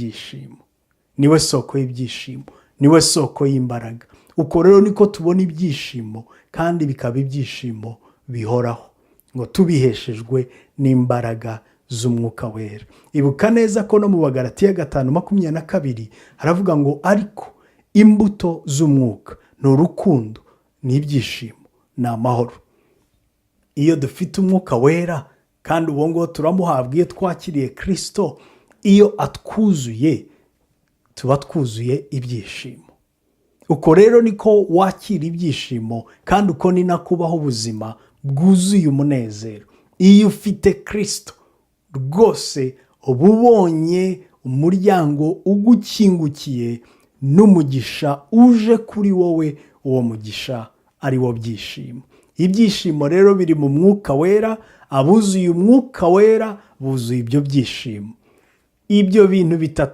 ibyishimo, niwe soko y'ibyishimo, niwe soko y'imbaraga. Uko rero niko tubona ibyishimo, kandi bikaba ibyishimo bihoraho, ngo tubiheshejwe n'imbaraga z'umwuka wera. Ibuka neza ko no mu Bagalatiya 5:22 haravuga ngo ariko imbuto z'umwuka ni urukundo, ni ibyishimo, ni amahoro. Iyo dufite umwuka wera, kandi uwo nguwo turamuhabwa iyo twakiriye Kristo, iyo atwuzuye tuba twuzuye ibyishimo. Uko rero niko wakira ibyishimo, kandi uko ni nakubaho ubuzima bwuzuye umunezero. Iyo ufite Kristo rwose uba ubonye umuryango ugukingukiye n'umugisha uje kuri wowe, uwo mugisha ari wo byishimo. Ibyishimo rero biri mu mwuka wera, abuzuye umwuka wera buzuye ibyo byishimo. Ibyo bintu bitatu